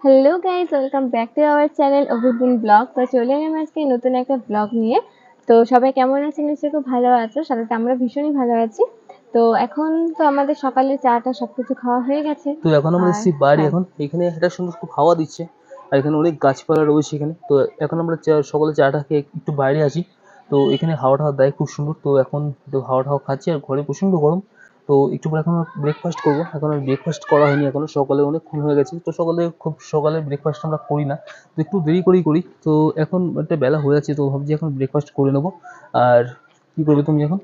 Hello guys, welcome back to our channel Abhigun blog. তো চলে এলাম আজকে নতুন একটা ব্লগ নিয়ে। তো সবাই কেমন আছেন? নিশ্চয়ই খুব ভালো আছো। সাথে আমরা ভীষণই ভালো আছি। তো এখন তো আমাদের সকালে চাটা সবকিছু খাওয়া হয়ে গেছে। তো এখন আমরা এসেছি বাড়ি। এখন এখানে একটা সুন্দর খুব হাওয়া দিচ্ছে, আর এখানে অনেক গাছপালা রয়েছে এখানে। তো এখন আমরা সকালে চাটা খেয়ে একটু বাইরে আছি। তো এখানে হাওয়া টাওয়া দেয় খুব সুন্দর। তো এখন তো হাওয়া টাওয়া খাচ্ছি, আর ঘরে প্রচন্ড গরম। তো একটু পরে এখন ব্রেকফাস্ট করবো। এখন আর ব্রেকফাস্ট করা হয়নি, এখনো সকালে অনেকক্ষণ হয়ে গেছে। তো খুব সকালে ব্রেকফাস্ট আমরা করি না, তো একটু দেরি করেই করি। তো এখন একটা বেলা হয়ে আছে, তো ভাবছি এখন ব্রেকফাস্ট করে নেবো। আর কি করবে তুমি এখন?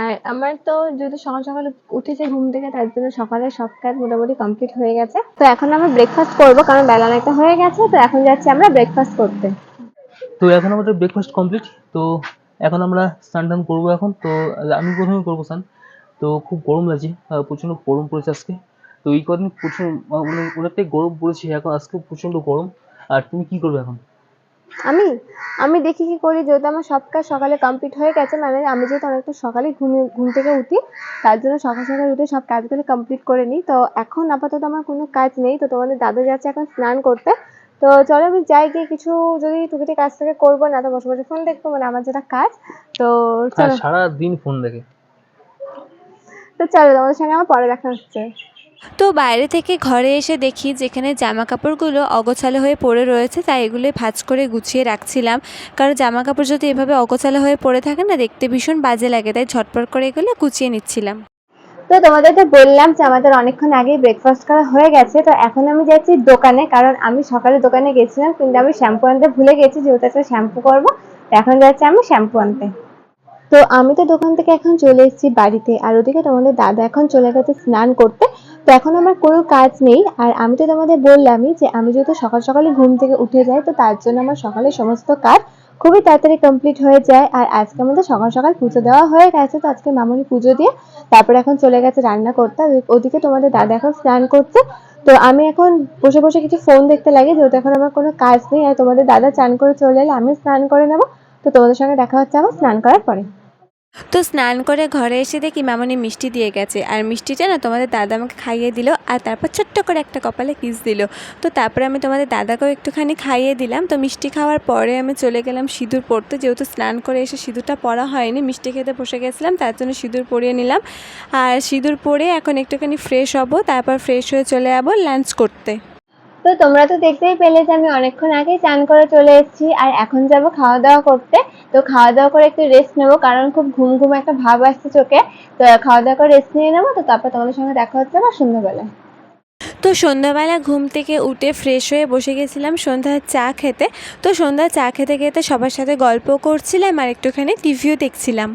আর আমার তো যেহেতু সকাল সকাল উঠেছে ঘুম থেকে, তার জন্য সকালের সব কাজ মোটামুটি কমপ্লিট হয়ে গেছে। তো এখন আমরা ব্রেকফাস্ট করবো, কারণ বেলা অনেকটা হয়ে গেছে। তো এখন যাচ্ছি আমরা ব্রেকফাস্ট করতে। তো এখন আমাদের ব্রেকফাস্ট কমপ্লিট। তো এখন আমরা স্নান টান করবো এখন। তো আমি প্রথমে করবো স্নান। তো খুব গরম লাগছে, প্রচণ্ড গরম পড়েছে আজকে। তো এই কদিন প্রচুর মানে অনেকটাই গরম পড়েছে, এখন আজকে প্রচণ্ড গরম। আর তুমি কি করবে এখন? আমি আমি দেখি কি করি, যেহেতু আমার সব কাজ সকালে কমপ্লিট হয়ে গেছে, মানে আমি যেহেতু অনেকটা সকালে ঘুম থেকে উঠি, তার জন্য সকাল সকাল উঠে সব কাজগুলো কমপ্লিট করে নিই। তো এখন আপাতত আমার কোনো কাজ নেই। তো তোমাদের দাদু যাচ্ছে এখন স্নান করতে। তো চলো আমি যাই, গিয়ে কিছু যদি টুকিটাকি কাজ থেকে করবো, না তো বসে বসে ফোন দেখবো, মানে আমার যেটা কাজ। তো হ্যাঁ, চলো। সারা দিন ফোন দেখে। তো চলো, তোমাদের সঙ্গে আমার পরে দেখা হচ্ছে। তো বাইরে থেকে ঘরে এসে দেখি যেখানে জামা কাপড়গুলো অগোছালো হয়ে পড়ে রয়েছে, তাই এগুলো ভাঁজ করে গুছিয়ে রাখছিলাম। কারণ জামা কাপড় যদি এভাবে অগোছালো হয়ে পড়ে থাকে না, দেখতে ভীষণ বাজে লাগে, তাই ঝটপট করে এগুলো গুছিয়ে নিচ্ছিলাম। তো তোমাদেরকে বললাম যে আমাদের অনেকক্ষণ আগেই ব্রেকফাস্ট করা হয়ে গেছে। তো এখন আমি যাচ্ছি দোকানে, কারণ আমি সকালে দোকানে গেছিলাম, কিন্তু আমি শ্যাম্পু আনতে ভুলে গেছি, যেহেতু একটা শ্যাম্পু করবো। তো এখন যাচ্ছি আমি শ্যাম্পু আনতে। তো আমি তো দোকান থেকে এখন চলে এসেছি বাড়িতে, আর ওদিকে তোমাদের দাদা এখন চলে গেছে স্নান করতে। তো এখন আমার কোনো কাজ নেই। আর আমি তো তোমাদের বললামই যে আমি যেহেতু সকাল সকালে ঘুম থেকে উঠে যাই, তো তার জন্য আমার সকালে সমস্ত কাজ খুবই তাড়াতাড়ি কমপ্লিট হয়ে যায়। আর আজকে আমাদের সকাল সকাল পুজো দেওয়া হয়ে গেছে। তো আজকে মামুনি পুজো দিয়ে তারপরে এখন চলে গেছে রান্না করতে। আর ওদিকে তোমাদের দাদা এখন স্নান করছে। তো আমি এখন বসে বসে কিছু ফোন দেখতে লাগে, যেহেতু এখন আমার কোনো কাজ নেই। আর তোমাদের দাদা চান করে চলে এলে আমি স্নান করে নেবো। তো তোমাদের সঙ্গে দেখা হচ্ছে আমার স্নান করার পরে। তো স্নান করে ঘরে এসে দেখি মামনি মিষ্টি দিয়ে গেছে, আর মিষ্টিটা না তোমাদের দাদা আমাকে খাইয়ে দিল, আর তারপর ছোট্ট করে একটা কপালে কিস দিল। তো তারপরে আমি তোমাদের দাদাকেও একটুখানি খাইয়ে দিলাম। তো মিষ্টি খাওয়ার পরে আমি চলে গেলাম সিঁদুর পরতে, যেহেতু স্নান করে এসে সিঁদুরটা পরা হয়নি, মিষ্টি খেতে বসে গেছিলাম, তার জন্য সিঁদুর পরিয়ে নিলাম। আর সিঁদুর পরে এখন একটুখানি ফ্রেশ হব, তারপর ফ্রেশ হয়ে চলে যাবো লাঞ্চ করতে। তো তোমরা তো দেখতেই পেলে যে আমি অনেকক্ষণ আগেই চান করে চলে এসেছি, আর এখন যাব খাওয়া দাওয়া করতে। তো খাওয়া দাওয়া করে একটু রেস্ট নেবো, কারণ খুব ঘুম ঘুম একটা ভাব আসছে চোখে। তো খাওয়া দাওয়া করে রেস্ট নিয়ে নেবো। তো তারপর তোমাদের সঙ্গে দেখা হচ্ছে আবার সন্ধ্যাবেলায়। তো সন্ধ্যাবেলা ঘুম থেকে উঠে ফ্রেশ হয়ে বসে গেছিলাম সন্ধ্যার চা খেতে। তো সন্ধ্যার চা খেতে খেতে সবার সাথে গল্প করছিলাম, আর একটুখানি টিভিও দেখছিলাম।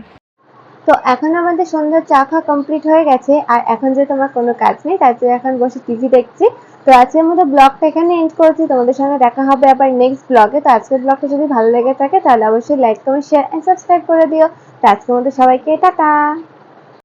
তো এখন আমাদের সন্ধ্যার চা খাওয়া কমপ্লিট হয়ে গেছে, আর এখন যে তোমার কোনো কাজ নেই, তার জন্য এখন বসে টিভি দেখছি। তো আজকের মধ্যে ব্লগটা এখানে এন্ড করছি। তোমাদের সঙ্গে দেখা হবে আবার নেক্সট ব্লগে। তো আজকের ব্লগটা যদি ভালো লেগে থাকে, তাহলে অবশ্যই like comment share and subscribe করে দিও। তো আজকের মধ্যে সবাইকে টাটা।